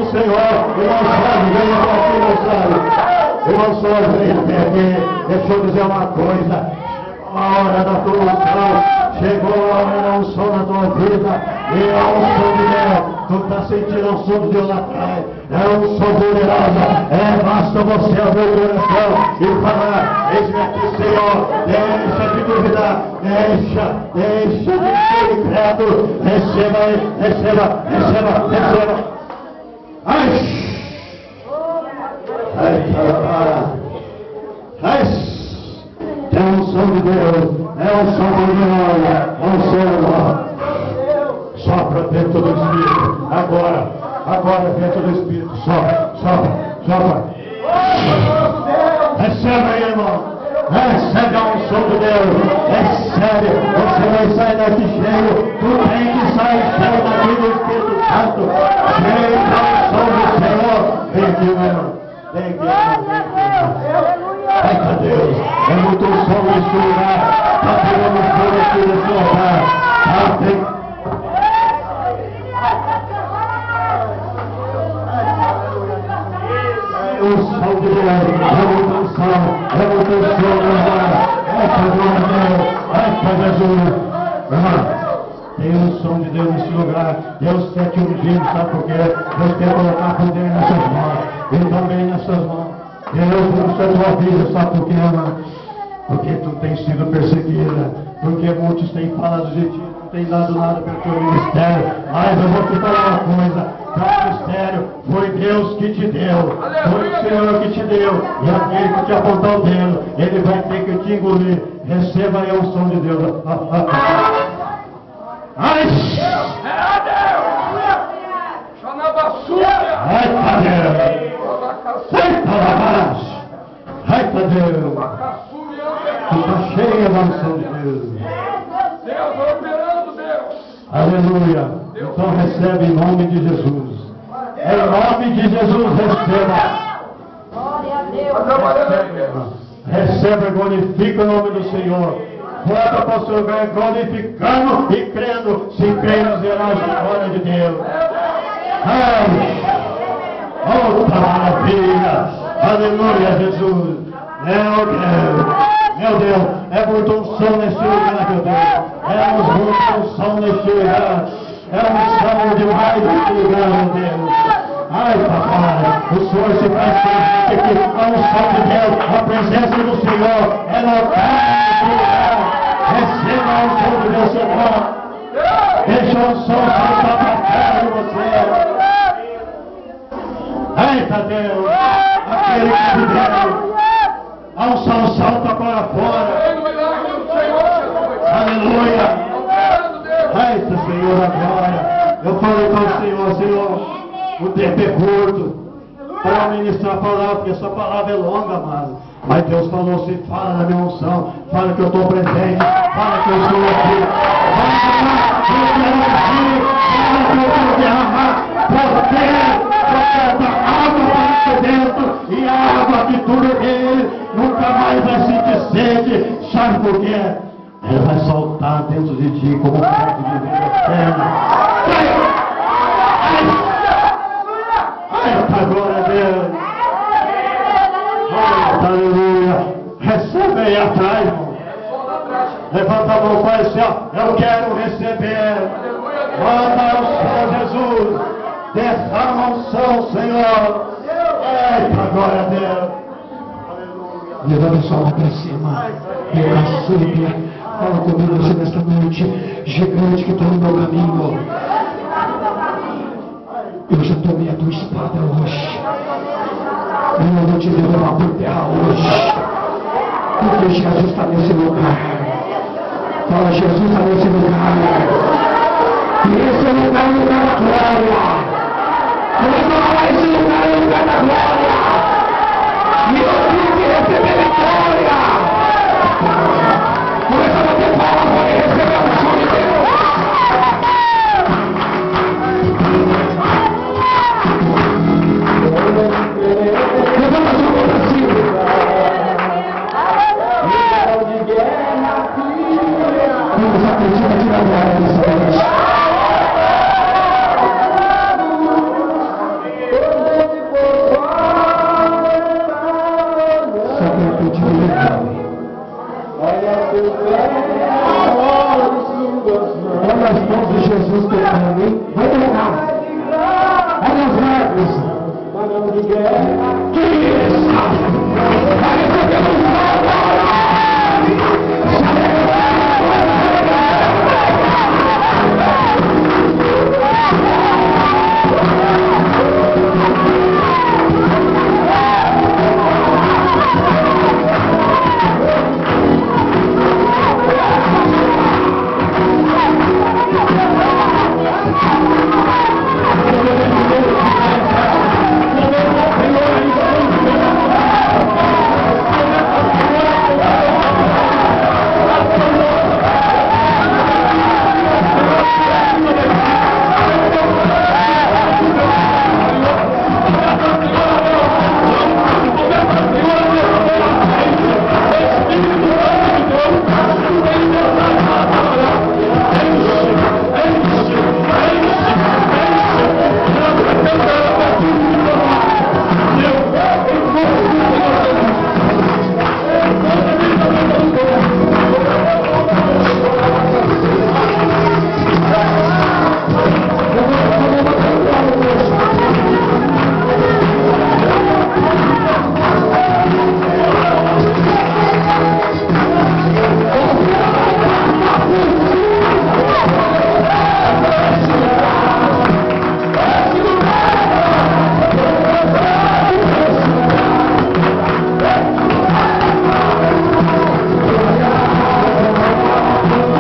do Senhor. Irmão Sérgio, venha para aqui, meu Sérgio. Irmão Sérgio, venha até aqui. Deixa eu dizer uma coisa. Chegou a hora da tua unção. Chegou a hora da unção na tua vida. E é um som de Deus. Tu está sentindo o som de Deus lá atrás. É um som poderoso. Basta você abrir o coração e falar: eis-me aqui, Senhor. Deixa de duvidar. Deixa de ser incrédulo. Receba aí, receba. Ai, é um som de Deus. É um som poderoso. É um som. Sopra dentro do Espírito. Agora dentro do Espírito. Sopra. Recebe aí, irmão. Recebe a unção de Deus. Recebe. Você vai sair daqui cheio. Tu tem que sair cheio daqui do Espírito Santo. Cheio da unção do Senhor. Vem aqui, meu irmão. Vem aqui. Ai, meu Deus. É muito som nesse lugar. Está pegando fogo aqui nesse lugar. O som de Deus, é muita unção, ai, Pai Jesus, tem um som de Deus nesse lugar. Deus quer te ungir, sabe por quê? Deus quer colocar poder nessas mãos, e também nessas mãos. Deus usa a tua vida, sabe por quê, irmão? Porque tu tem sido perseguida, porque muitos têm falado de ti, não têm dado nada pelo teu ministério. Mas eu vou te falar uma coisa: teu ministério foi Deus que te deu, foi o Senhor que te deu, e aquele que te apontou o dedo, ele vai ter que te engolir. Receba aí a unção de Deus. Ai, ai, Deus. Tu está cheia da unção de Deus. Deus operando, Deus. Aleluia. Então recebe em nome de Jesus. Em nome de Jesus, receba. Glória a Deus. Receba e glorifica o nome do Senhor. Volta para o seu lugar glorificando e crendo. Se crendo, verás a glória de Deus. Ai, outra maravilha. Aleluia, Jesus. Meu Deus, é muito unção neste lugar, meu Deus. É muita unção neste lugar. É unção demais neste lugar, meu Deus. Ai, papai, o Senhor se faz presente aqui. A unção de Deus, a presença do Senhor é notável neste lugar. Receba a unção de Deus, Senhor. Deixa a unção saltar para fora de você. Eita Deus, aquele que te deu. A unção salta para fora. Aleluia. Eita, Senhor, agora. Eu falei para o Senhor, o tempo é curto para ministrar a palavra, porque essa palavra é longa, amado. Mas Deus falou assim: fala da minha unção, fala que eu estou presente, fala que eu estou aqui. Fala que eu quero derramar poder da água para dentro, e a água que tudo ele nunca mais vai sentir sede. Sabe por quê? Ele vai soltar dentro de ti como fonte de vida eterna. Ai, glória a Deus. Aleluia. Recebe aí atrás, irmão. Levanta a mão, Pai, Senhor. Eu quero receber. Manda a unção, Jesus. Derrama a unção, Senhor. Eita, glória a Deus. Levanta sua mão para cima. Pela súbia. Fala comigo hoje nesta noite. Gigante que está no meu caminho. Eu já tomei a tua espada hoje. Eu não vou te levar por terra hoje. Porque Jesus está nesse lugar. Fala, Jesus está nesse lugar. E esse lugar é o lugar